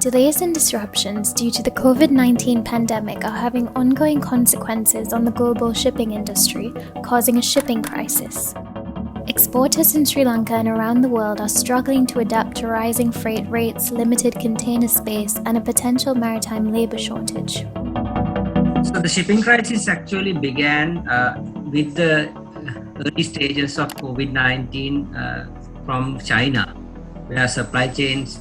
Delays and disruptions due to the COVID-19 pandemic are having ongoing consequences on the global shipping industry, causing a shipping crisis. Exporters in Sri Lanka and around the world are struggling to adapt to rising freight rates, limited container space, and a potential maritime labour shortage. So the shipping crisis actually began with the early stages of COVID-19 from China, where supply chains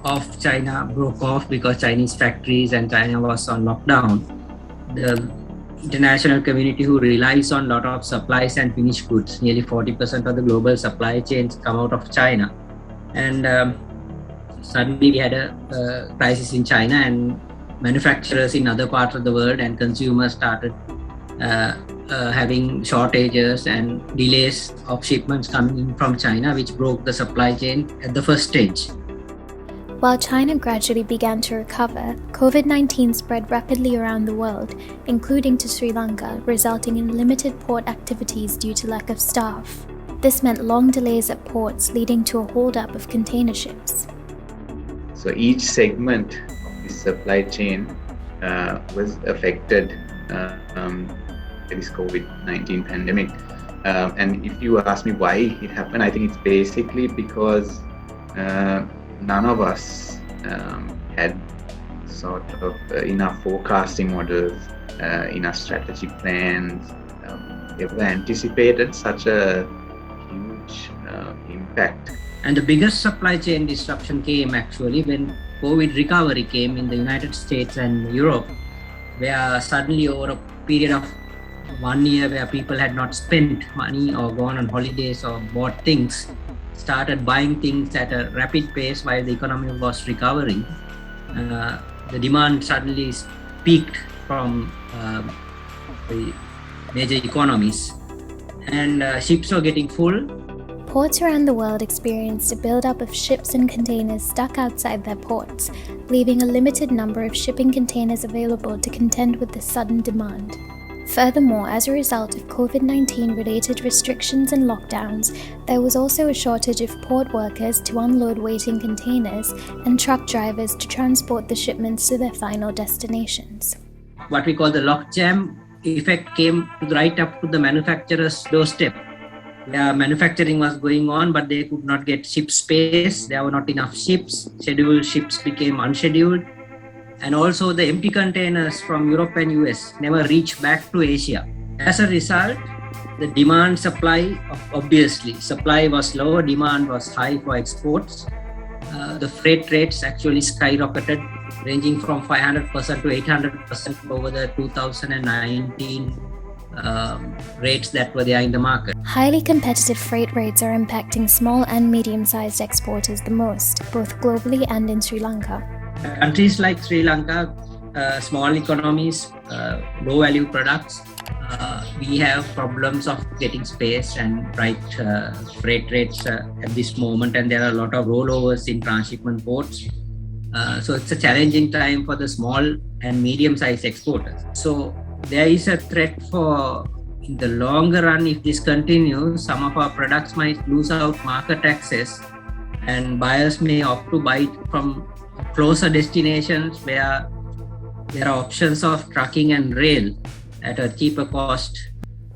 of China broke off because Chinese factories and China was on lockdown. The international community who relies on a lot of supplies and finished goods, nearly 40% of the global supply chains come out of China. And suddenly we had a crisis in China, and manufacturers in other parts of the world and consumers started having shortages and delays of shipments coming in from China, which broke the supply chain at the first stage. While China gradually began to recover, COVID-19 spread rapidly around the world, including to Sri Lanka, resulting in limited port activities due to lack of staff. This meant long delays at ports, leading to a hold-up of container ships. So each segment of the supply chain was affected by this COVID-19 pandemic. And if you ask me why it happened, I think it's basically because none of us had sort of enough forecasting models, enough strategic plans, ever anticipated such a huge impact. And the biggest supply chain disruption came actually when COVID recovery came in the United States and Europe, where suddenly over a period of 1 year where people had not spent money or gone on holidays or bought things, started buying things at a rapid pace while the economy was recovering. The demand suddenly peaked from the major economies, and ships were getting full. Ports around the world experienced a buildup of ships and containers stuck outside their ports, leaving a limited number of shipping containers available to contend with the sudden demand. Furthermore, as a result of COVID-19 related restrictions and lockdowns, there was also a shortage of port workers to unload waiting containers and truck drivers to transport the shipments to their final destinations. What we call the Lockjam Effect came right up to the manufacturer's doorstep. Where manufacturing was going on, but they could not get ship space. There were not enough ships. Scheduled ships became unscheduled. And also the empty containers from Europe and US never reached back to Asia. As a result, the demand supply, obviously, supply was low, demand was high for exports. The freight rates actually skyrocketed, ranging from 500% to 800% over the 2019 rates that were there in the market. Highly competitive freight rates are impacting small and medium-sized exporters the most, both globally and in Sri Lanka. Countries like Sri Lanka, small economies, low-value products, we have problems of getting space and right freight rates at this moment, and there are a lot of rollovers in transshipment ports. So it's a challenging time for the small and medium-sized exporters. So there is a threat for, in the longer run, if this continues, some of our products might lose out market access, and buyers may opt to buy from closer destinations where there are options of trucking and rail at a cheaper cost.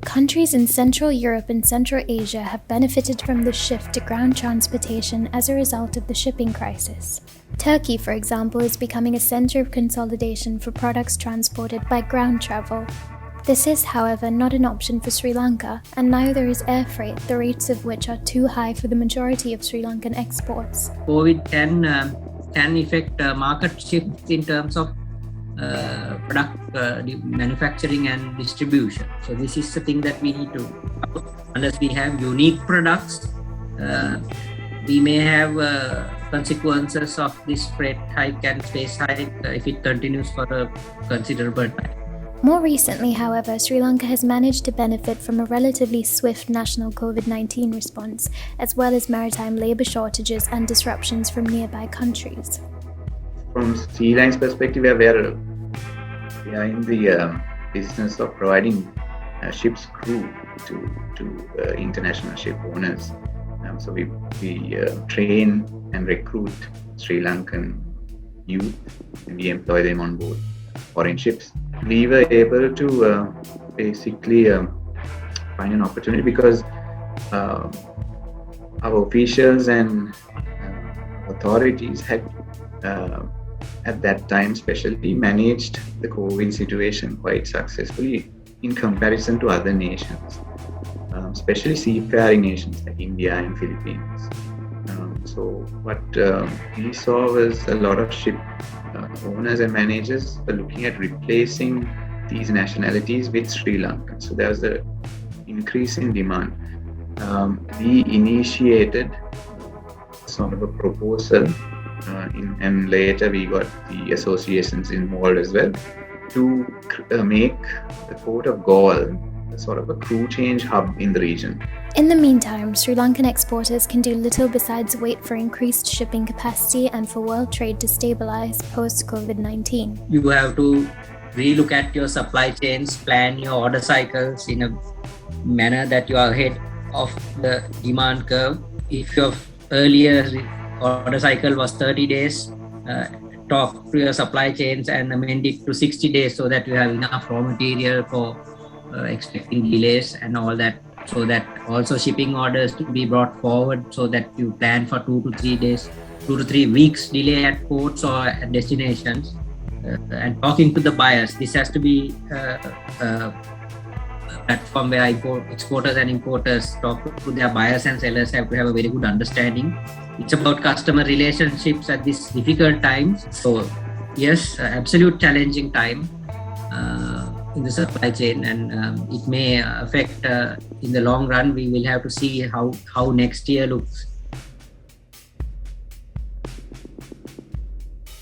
Countries in Central Europe and Central Asia have benefited from the shift to ground transportation as a result of the shipping crisis. Turkey, for example, is becoming a center of consolidation for products transported by ground travel. This is, however, not an option for Sri Lanka, and neither is air freight, the rates of which are too high for the majority of Sri Lankan exports. COVID can affect market shifts in terms of product manufacturing and distribution. So this is the thing that we need to, unless we have unique products, we may have consequences of this freight hike and space hike if it continues for a considerable time. More recently, however, Sri Lanka has managed to benefit from a relatively swift national COVID-19 response, as well as maritime labour shortages and disruptions from nearby countries. From Sri Lanka's perspective, we are in the business of providing ship's crew to international ship owners. So we train and recruit Sri Lankan youth, and we employ them on board foreign ships. We were able to basically find an opportunity because our officials and authorities had at that time especially managed the COVID situation quite successfully in comparison to other nations, especially seafaring nations like India and Philippines. So what we saw was a lot of ship owners and managers were looking at replacing these nationalities with Sri Lankan. So there was an increase in demand. We initiated sort of a proposal and later we got the associations involved as well to make the port of Galle sort of a crew change hub in the region. In the meantime, Sri Lankan exporters can do little besides wait for increased shipping capacity and for world trade to stabilize post-COVID-19. You have to relook at your supply chains, plan your order cycles in a manner that you are ahead of the demand curve. If your earlier order cycle was 30 days, talk to your supply chains and amend it to 60 days so that you have enough raw material for expecting delays and all that, so that also shipping orders to be brought forward so that you plan for 2 to 3 weeks delay at ports or at destinations. And talking to the buyers, this has to be a platform where exporters and importers talk to their buyers and sellers, have to have a very good understanding. It's about customer relationships at this difficult time. So yes, absolute challenging time in the supply chain, and it may affect in the long run. We will have to see how next year looks.